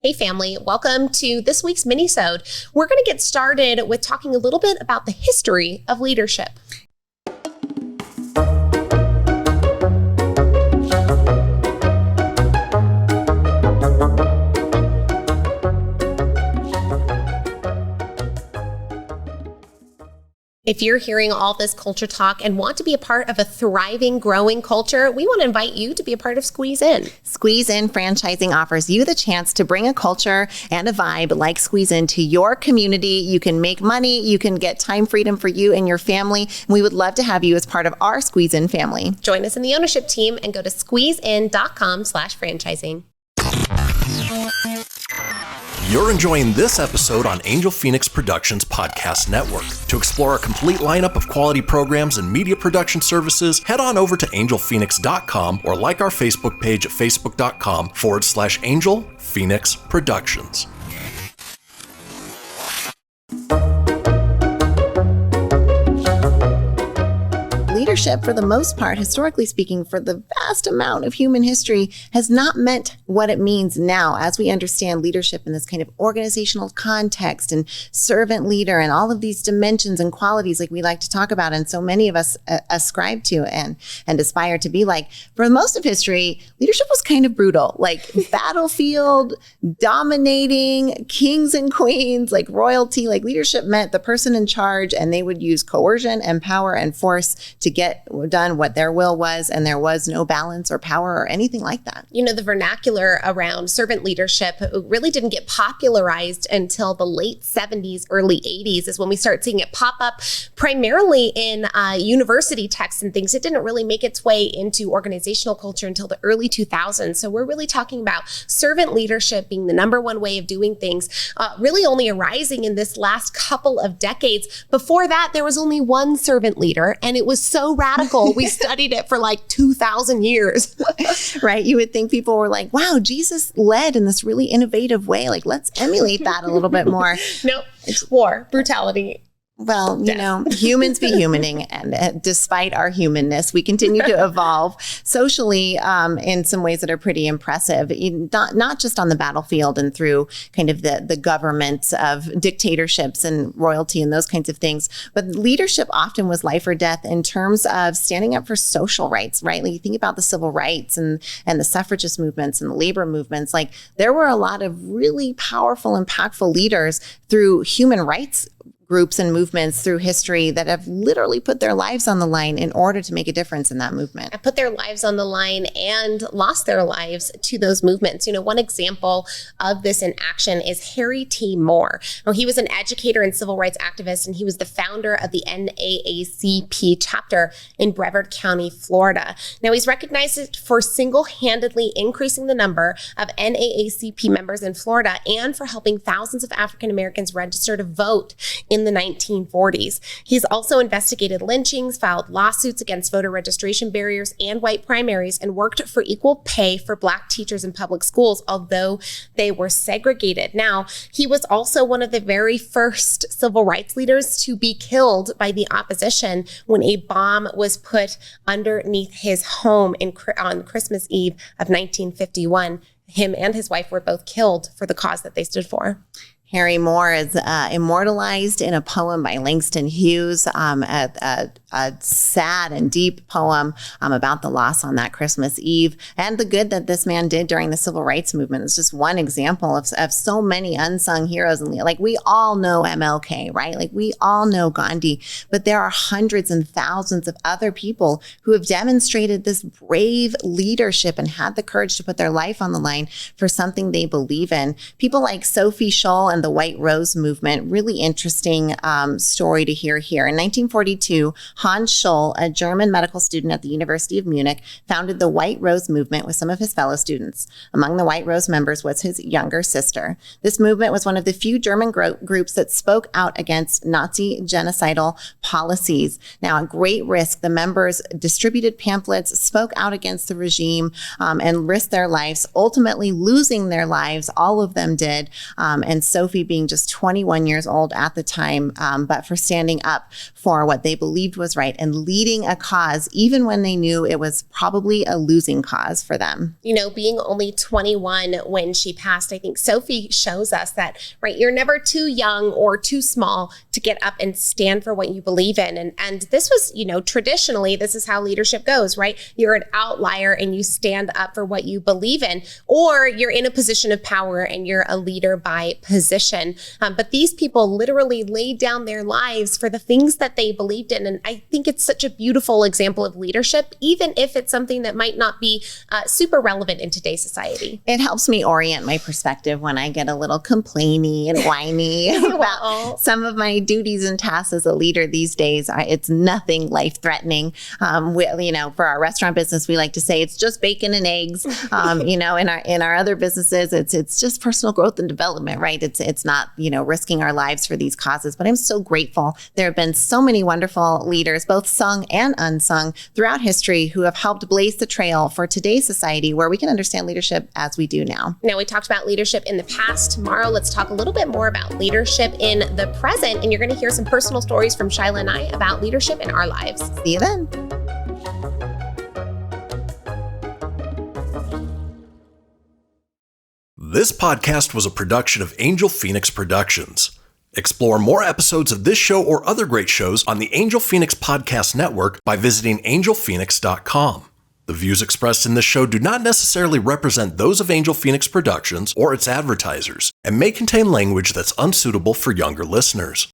Hey family, welcome to this week's minisode. We're going to get started with talking a little bit about the history of leadership. If you're hearing all this culture talk and want to be a part of a thriving, growing culture, we want to invite you to be a part of Squeeze In. Squeeze In Franchising offers you the chance to bring a culture and a vibe like Squeeze In to your community. You can make money, you can get time freedom for you and your family. And we would love to have you as part of our Squeeze In family. Join us in the ownership team and go to squeezein.com/franchising. You're enjoying this episode on Angel Fenix Productions Podcast Network. To explore a complete lineup of quality programs and media production services, head on over to angelphoenix.com or like our Facebook page at facebook.com/Angel Fenix Productions. Leadership, for the most part, historically speaking, for the vast amount of human history, has not meant what it means now as we understand leadership in this kind of organizational context and servant leader and all of these dimensions and qualities like we like to talk about and so many of us ascribe to and aspire to be like. For most of history, leadership was kind of brutal, like battlefield, dominating, kings and queens, like royalty. Like leadership meant the person in charge, and they would use coercion and power and force to get done what their will was, and there was no balance or power or anything like that. You know, the vernacular around servant leadership really didn't get popularized until the late 70s, early 80s is when we start seeing it pop up primarily in university texts and things. It didn't really make its way into organizational culture until the early 2000s. So we're really talking about servant leadership being the number one way of doing things, really only arising in this last couple of decades. Before that, there was only one servant leader, and it was so radical. We studied it for like 2,000 years. Right? You would think people were like, wow, Jesus led in this really innovative way. Like, let's emulate that a little bit more. No, it's war, brutality. Well, you know, humans be humaning, and despite our humanness, we continue to evolve socially in some ways that are pretty impressive, not just on the battlefield and through kind of the governments of dictatorships and royalty and those kinds of things, but leadership often was life or death in terms of standing up for social rights, right? Like you think about the civil rights and the suffragist movements and the labor movements, like there were a lot of really powerful, impactful leaders through human rights groups and movements through history that have literally put their lives on the line in order to make a difference in that movement. Put their lives on the line and lost their lives to those movements. You know, one example of this in action is Harry T. Moore. Now, he was an educator and civil rights activist, and he was the founder of the NAACP chapter in Brevard County, Florida. Now, he's recognized for single-handedly increasing the number of NAACP members in Florida and for helping thousands of African Americans register to vote in the 1940s. He's also investigated lynchings, filed lawsuits against voter registration barriers and white primaries, and worked for equal pay for Black teachers in public schools, although they were segregated. Now, he was also one of the very first civil rights leaders to be killed by the opposition when a bomb was put underneath his home on Christmas Eve of 1951. Him and his wife were both killed for the cause that they stood for. Harry Moore is immortalized in a poem by Langston Hughes, a sad and deep poem about the loss on that Christmas Eve and the good that this man did during the civil rights movement. It's just one example of so many unsung heroes. And like we all know MLK, right? Like we all know Gandhi, but there are hundreds and thousands of other people who have demonstrated this brave leadership and had the courage to put their life on the line for something they believe in. People like Sophie Scholl and the White Rose movement, really interesting story to hear here. In 1942, Hans Scholl, a German medical student at the University of Munich, founded the White Rose movement with some of his fellow students. Among the White Rose members was his younger sister. This movement was one of the few German groups that spoke out against Nazi genocidal policies. Now, at great risk, the members distributed pamphlets, spoke out against the regime, and risked their lives, ultimately losing their lives. All of them did. And Sophie being just 21 years old at the time, but for standing up for what they believed was was right and leading a cause, even when they knew it was probably a losing cause for them. Being only 21 when she passed, I think Sophie shows us that, right, you're never too young or too small to get up and stand for what you believe in. And this was, traditionally, this is how leadership goes, right? You're an outlier and you stand up for what you believe in, or you're in a position of power and you're a leader by position. But these people literally laid down their lives for the things that they believed in. And I think it's such a beautiful example of leadership, even if it's something that might not be super relevant in today's society. It helps me orient my perspective when I get a little complainy and whiny about some of my duties and tasks as a leader these days. It's nothing life-threatening. For our restaurant business, we like to say it's just bacon and eggs. In our other businesses, it's just personal growth and development, right? It's not, risking our lives for these causes. But I'm so grateful. There have been so many wonderful leaders, both sung and unsung, throughout history who have helped blaze the trail for today's society where we can understand leadership as we do now. Now, we talked about leadership in the past. Tomorrow, let's talk a little bit more about leadership in the present. And you're going to hear some personal stories from Shyla and I about leadership in our lives. See you then. This podcast was a production of Angel Phoenix Productions. Explore more episodes of this show or other great shows on the Angel Phoenix Podcast Network by visiting angelphoenix.com. The views expressed in this show do not necessarily represent those of Angel Phoenix Productions or its advertisers and may contain language that's unsuitable for younger listeners.